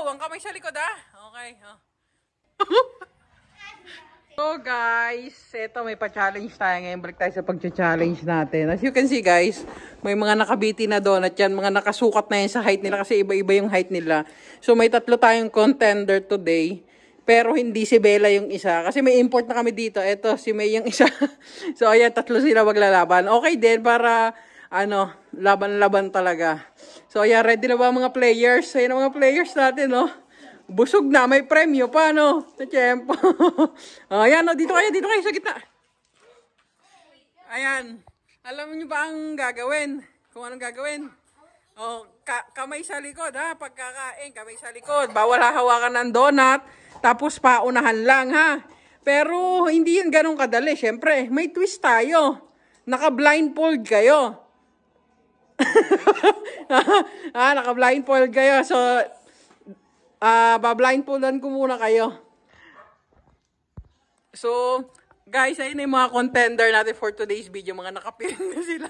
Go! Ang kamay sa likod, ha? Okay. So guys, eto may pa-challenge tayo ngayon. Balik tayo sa pag-challenge natin. As you can see guys, may mga nakabiti na donut yan. Mga nakasukat na yan sa height nila kasi iba-iba yung height nila. So may tatlo tayong contender today. Pero hindi si Bella yung isa. Kasi may import na kami dito. Eto, si May yung isa. So ayan, tatlo sila maglalaban. Okay din para, laban-laban talaga. So ayan, ready na ba mga players? Ayan ang mga players natin, no? Busog na, may premyo pa, no? Sa tiyempo. Ayan, no? Dito kayo sa gitna. Ayan. Alam niyo ba ang gagawin? Kung anong gagawin? Kamay sa likod, ha? Pagkakain, kamay sa likod. Bawal hawakan ng donut. Tapos paunahan lang, ha? Pero hindi yun ganun kadali. Siyempre, may twist tayo. Naka-blindfold kayo. Naka-blindfold kayo. So, ba-blindfoldan ko muna kayo. So, guys, ayun yung mga contender natin for today's video. Mga nakapil na sila.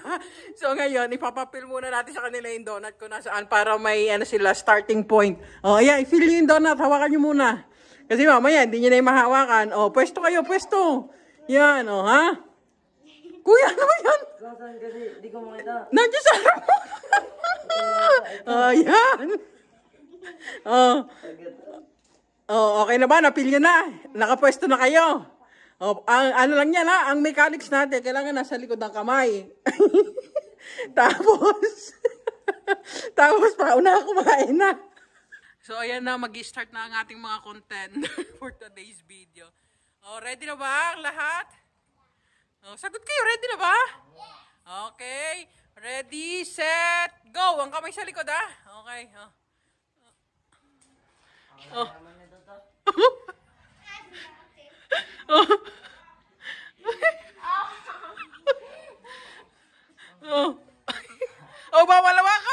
So, ngayon, ipapapil muna natin sa kanila yung donut kung nasaan para may sila starting point. Ayan, i-fill nyo yung donut. Hawakan nyo muna. Kasi mamaya, hindi nyo na yung mahawakan. Pwesto kayo, pwesto. Yan, ha? Kuya, ano ba yan? Saan kasi? Di ko makita. Nandiyan sa harap mo. Yan. Okay na ba? Napil nyo na. Nakapwesto na kayo. Ano lang yan, ha? Ang mechanics natin, kailangan nasa likod ng kamay. Tapos pauna kumain na. So, ayan na. Mag-start na ang ating mga contender for today's video. Ready na ba ang lahat? Sagot kayo. Ready na ba? Okay. Ready, set, go. Ang kamay sa likod, ha? Okay.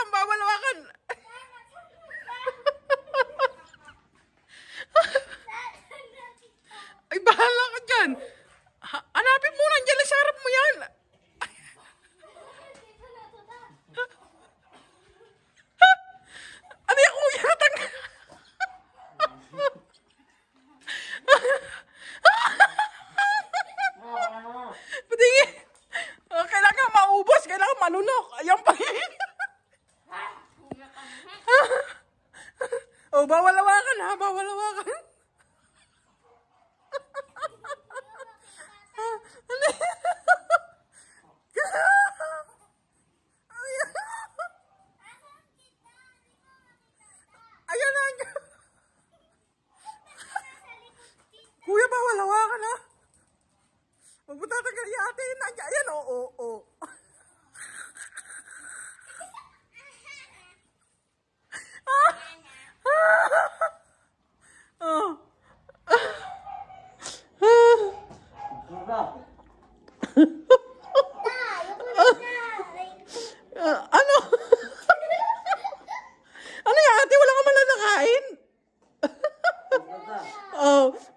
Bawal-hawakan. Ay, bahala ka dyan. Hanapin mo, nandiyan lang sa harap mo yan. Ano yung kuya? Patingin. Kailangan maubos, kailangan malunok. Ayan pa. Bawal-hawakan, ha? Bawal-hawakan. Ayan na. Kuya, bawal-hawakan, ha? Huwag mo tatagal yung ate. Ayan, oo. Ano? Ano yung ate? Wala ka man lang nakain?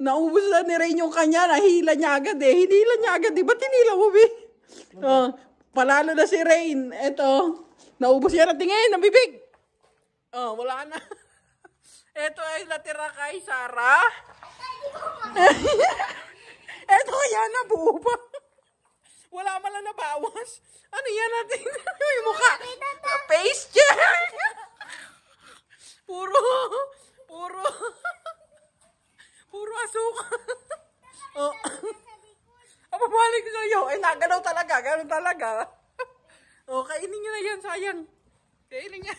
Naubos na ni Rain yung kanya. Nahila niya agad eh. Hinila niya agad eh. Ba't hinila mo, Bi? Palalo na si Rain. Eto. Naubos yan. Tingin, ang bibig. Wala na. Eto ay natira kay Sarah. Eto yan, nabuo pa. Wala man lang nabawas. Ano yan natin? Yung mukha. Face check. Puro asuka. Pabalik ko sa'yo. Nagalaw talaga. Ganun talaga. Kainin nyo na yan, sayang. Kainin nyo.